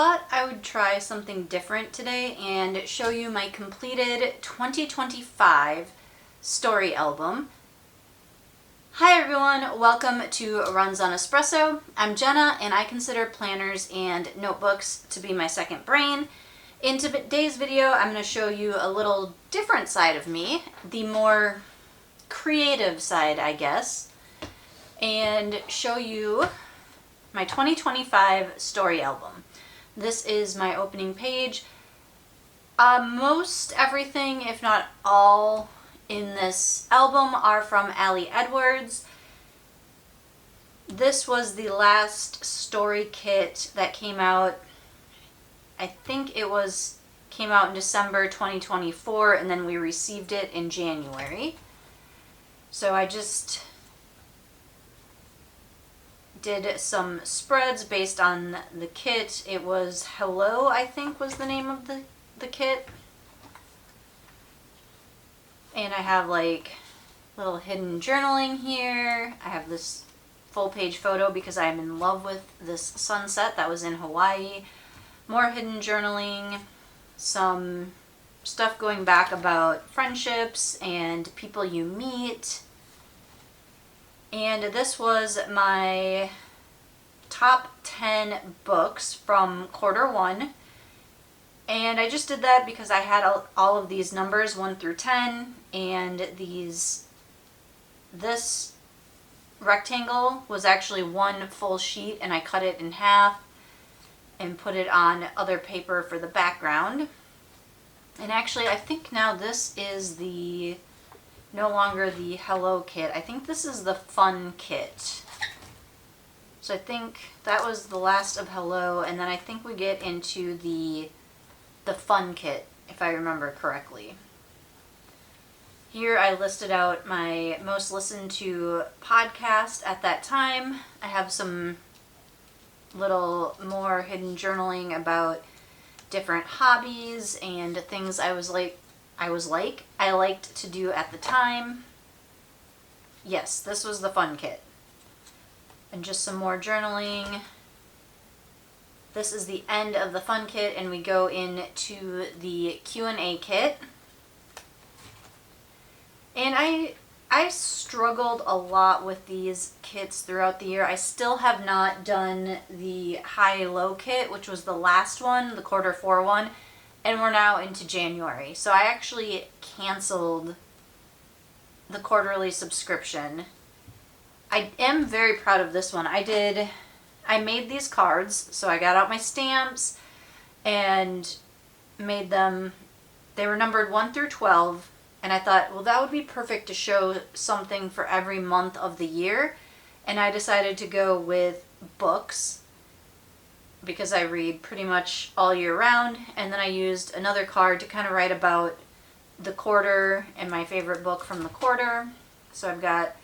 thought I would try something different today and show you my completed 2025 story album. Hi everyone, welcome to Runs on Espresso. I'm Jenna and I consider planners and notebooks to be my second brain. In today's video, I'm going to show you a little different side of me, the more creative side, I guess, and show you my 2025 story album. This is my opening page. Most everything, if not all, in this album are from Ali Edwards. This was the last story kit that came out. I think it came out in December 2024, and then we received it in January. So I just did some spreads based on the kit. It was Hello, I think was the name of the kit. And I have like little hidden journaling here. I have this full page photo because I'm in love with this sunset that was in Hawaii. More hidden journaling, some stuff going back about friendships and people you meet. And this was my top 10 books from quarter one. And I just did that because I had all of these numbers 1 through 10, and this rectangle was actually one full sheet, and I cut it in half and put it on other paper for the background. And actually, I think now this is no longer the Hello kit. I think this is the Fun kit. So I think that was the last of Hello, and then I think we get into the Fun kit, if I remember correctly. Here I listed out my most listened to podcast at that time. I have some little more hidden journaling about different hobbies and things I liked to do at the time. Yes, this was the Fun kit. And just some more journaling. This is the end of the Fun kit, and we go into the Q&A kit. And I struggled a lot with these kits throughout the year. I still have not done the high-low kit, which was the last one, the quarter 4 one. And we're now into January. So I actually canceled the quarterly subscription. I am very proud of this one. I made these cards, so I got out my stamps and made them. They were numbered 1 through 12, and I thought, well, that would be perfect to show something for every month of the year. And I decided to go with books, because I read pretty much all year round, and then I used another card to kind of write about the quarter and my favorite book from the quarter. So I've got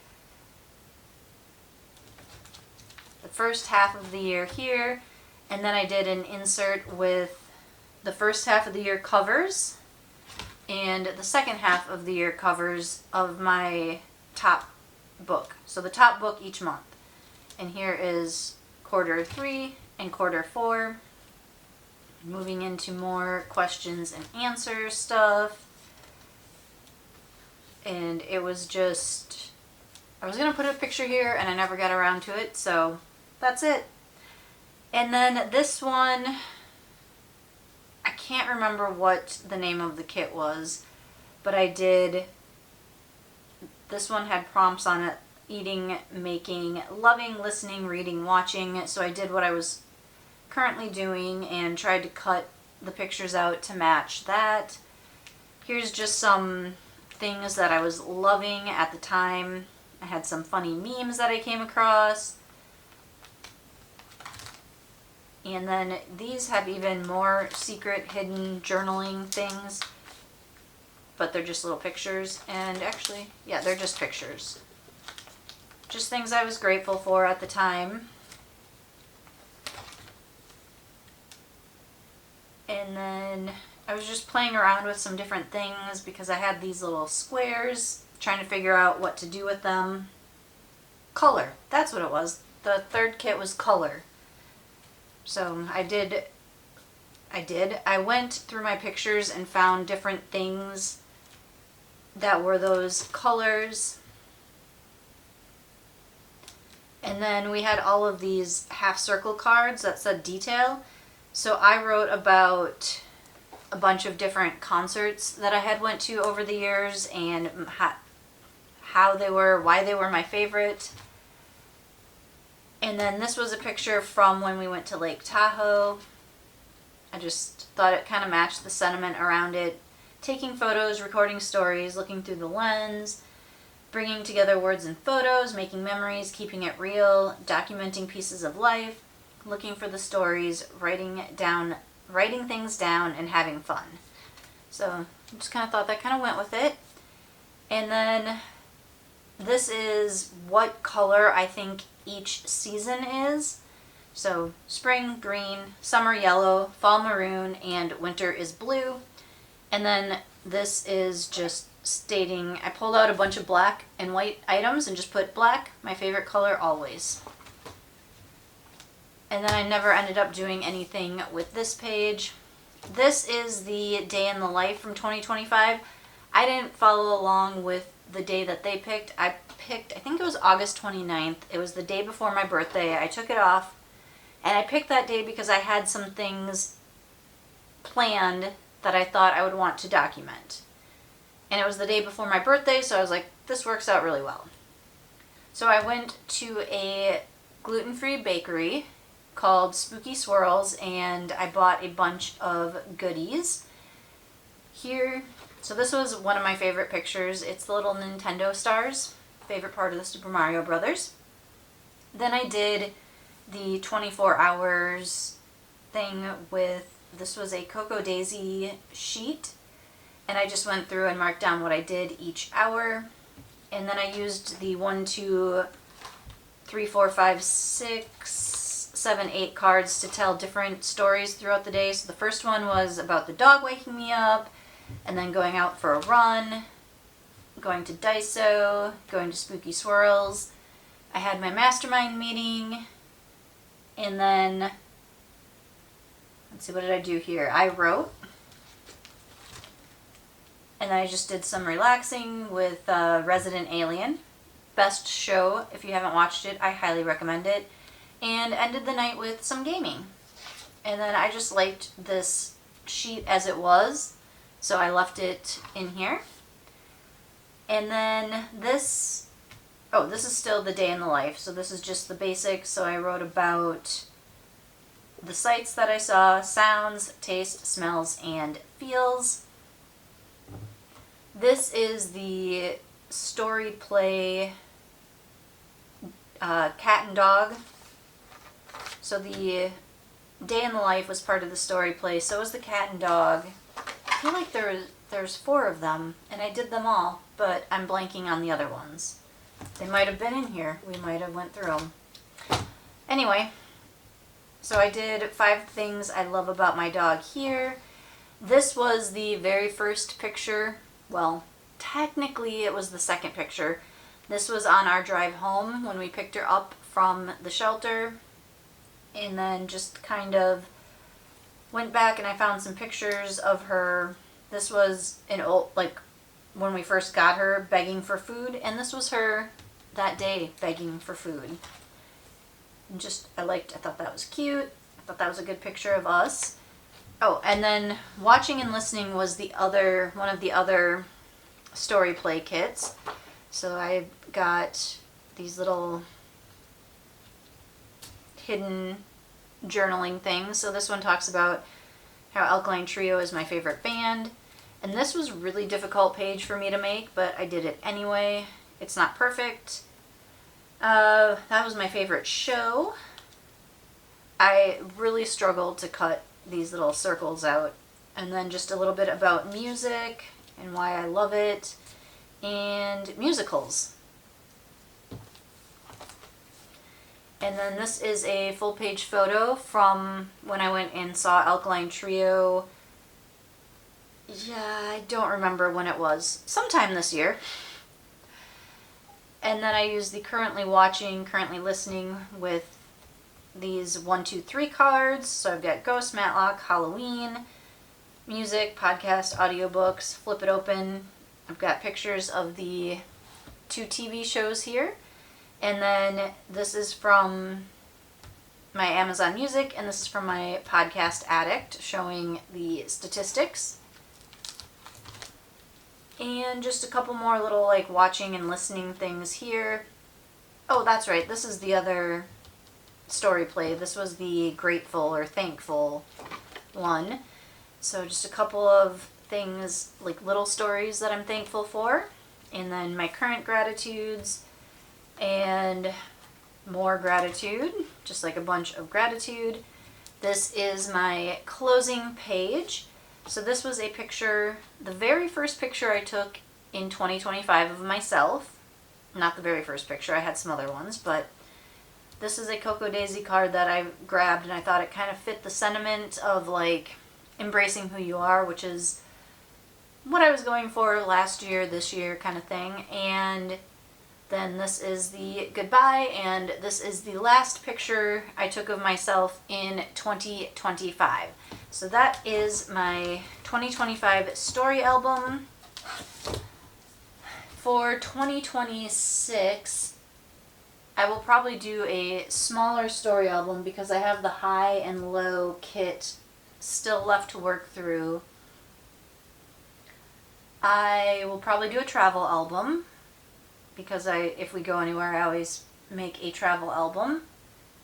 the first half of the year here, and then I did an insert with the first half of the year covers and the second half of the year covers of my top book. So the top book each month. And here is quarter 3 and quarter 4. Moving into more questions and answers stuff. And it was just, I was going to put a picture here and I never got around to it, so that's it. And then this one, I can't remember what the name of the kit was, but this one had prompts on it: eating, making, loving, listening, reading, watching. So I did what I was currently doing and tried to cut the pictures out to match that. Here's just some things that I was loving at the time. I had some funny memes that I came across. And then these have even more secret hidden journaling things, but they're just little pictures. And actually, yeah, they're just pictures. Just things I was grateful for at the time. And then I was just playing around with some different things because I had these little squares, trying to figure out what to do with them. Color, that's what it was. The third kit was color. So I did I did. I went through my pictures and found different things that were those colors. And then we had all of these half circle cards that said detail. So I wrote about a bunch of different concerts that I had went to over the years and how they were, why they were my favorite. And then this was a picture from when we went to Lake Tahoe. I just thought it kind of matched the sentiment around it. Taking photos, recording stories, looking through the lens, bringing together words and photos, making memories, keeping it real, documenting pieces of life, looking for the stories, writing things down, and having fun. So I just kind of thought that kind of went with it. And then this is what color I think each season is. So spring, green, summer, yellow, fall, maroon, and winter is blue. And then this is just stating, I pulled out a bunch of black and white items and just put black, my favorite color always. And then I never ended up doing anything with this page. This is the day in the life from 2025. I didn't follow along with the day that they picked. I think it was August 29th. It was the day before my birthday. I took it off. And I picked that day because I had some things planned that I thought I would want to document. And it was the day before my birthday, so I was like, this works out really well. So I went to a gluten-free bakery called Spooky Swirls, and I bought a bunch of goodies. Here, so this was one of my favorite pictures. It's the little Nintendo stars, favorite part of the Super Mario Brothers. Then I did the 24 hours thing with, this was a Cocoa Daisy sheet, and I just went through and marked down what I did each hour. And then I used the 1, 2, 3, 4, 5, 6, 7, 8 cards to tell different stories throughout the day. So the first one was about the dog waking me up, and then going out for a run, going to Daiso, going to Spooky Swirls. I had my mastermind meeting, and then, let's see, what did I do here? I wrote, and then I just did some relaxing with Resident Alien. Best show. If you haven't watched it, I highly recommend it. And ended the night with some gaming. And then I just liked this sheet as it was, so I left it in here. And then this, this is still the day in the life, so this is just the basics. So I wrote about the sights that I saw, sounds, taste, smells, and feels. This is the story play cat and dog. So the day in the life was part of the story play, so was the cat and dog. I feel like there's 4 of them, and I did them all, but I'm blanking on the other ones. They might have been in here. We might have went through them. Anyway, so I did 5 things I love about my dog here. This was the very first picture. Well, technically it was the second picture. This was on our drive home when we picked her up from the shelter, and then just kind of went back and I found some pictures of her. This was an old, like when we first got her, begging for food, and this was her that day begging for food. And just, I thought that was cute. I thought that was a good picture of us. Oh, and then watching and listening was one of the other story play kits. So I got these little hidden journaling things. So this one talks about how Alkaline Trio is my favorite band. And this was a really difficult page for me to make, but I did it anyway. It's not perfect. That was my favorite show. I really struggled to cut these little circles out. And then just a little bit about music and why I love it, and musicals. And then this is a full page photo from when I went and saw Alkaline Trio. Yeah, I don't remember when it was. Sometime this year. And then I used the currently watching, currently listening with these 1, 2, 3 cards. So I've got Ghost, Matlock, Halloween, music, podcast, audiobooks. Flip it open. I've got pictures of the 2 TV shows here. And then this is from my Amazon Music, and this is from my Podcast Addict, showing the statistics. And just a couple more little like watching and listening things here. Oh, that's right. This is the other story play. This was the grateful or thankful one. So just a couple of things, like little stories that I'm thankful for. And then my current gratitudes and more gratitude, just like a bunch of gratitude. This is my closing page. So this was a picture, the very first picture I took in 2025 of myself. Not the very first picture, I had some other ones, but this is a Cocoa Daisy card that I grabbed, and I thought it kind of fit the sentiment of like embracing who you are, which is what I was going for last year, this year kind of thing. And then this is the goodbye, and this is the last picture I took of myself in 2025. So that is my 2025 story album. For 2026, I will probably do a smaller story album because I have the high and low kit still left to work through. I will probably do a travel album because if we go anywhere, I always make a travel album.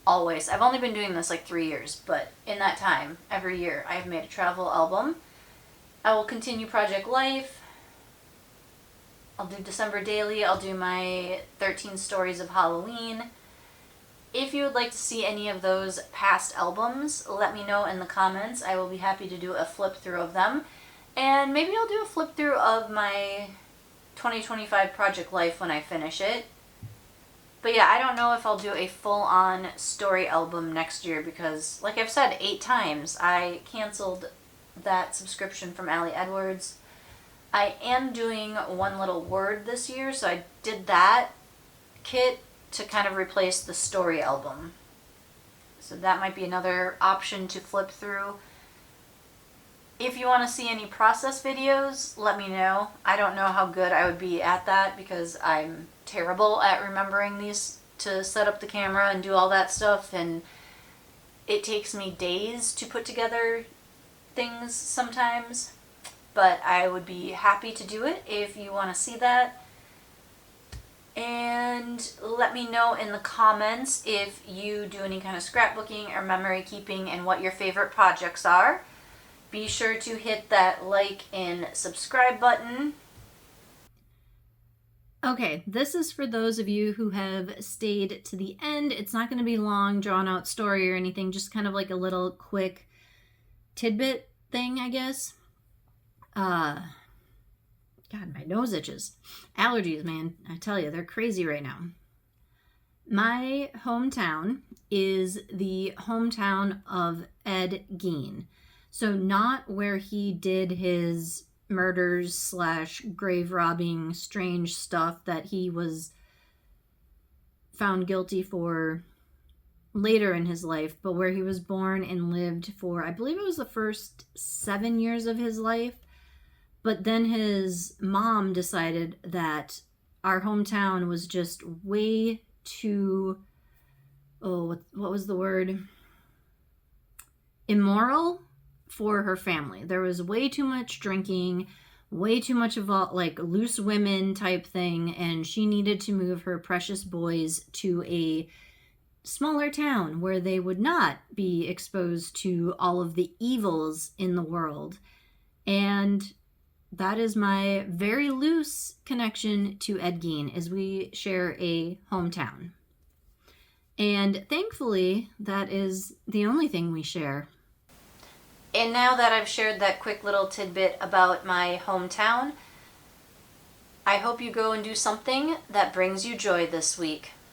Always. I've only been doing this like 3 years, but in that time, every year, I have made a travel album. I will continue Project Life. I'll do December Daily. I'll do my 13 Stories of Halloween. If you would like to see any of those past albums, let me know in the comments. I will be happy to do a flip through of them. And maybe I'll do a flip through of my 2025 Project Life when I finish it. But yeah, I don't know if I'll do a full-on story album next year because, like I've said 8 times, I canceled that subscription from Allie Edwards. I am doing One Little Word this year, so I did that kit to kind of replace the story album. So that might be another option to flip through. If you want to see any process videos, let me know. I don't know how good I would be at that because I'm terrible at remembering these to set up the camera and do all that stuff, and it takes me days to put together things sometimes, but I would be happy to do it if you want to see that. And let me know in the comments if you do any kind of scrapbooking or memory keeping and what your favorite projects are. Be sure to hit that like and subscribe button. Okay, this is for those of you who have stayed to the end. It's not going to be long, drawn out story or anything, just kind of like a little quick tidbit thing, I guess. God, my nose itches. Allergies, man. I tell you, they're crazy right now. My hometown is the hometown of Ed Gein. So not where he did his murders / grave robbing strange stuff that he was found guilty for later in his life, but where he was born and lived for, I believe it was the first 7 years of his life. But then his mom decided that our hometown was just way too, what was the word? Immoral for her family. There was way too much drinking, way too much of all, like loose women type thing, and she needed to move her precious boys to a smaller town where they would not be exposed to all of the evils in the world. And that is my very loose connection to Ed Gein, as we share a hometown. And thankfully, that is the only thing we share. And now that I've shared that quick little tidbit about my hometown, I hope you go and do something that brings you joy this week.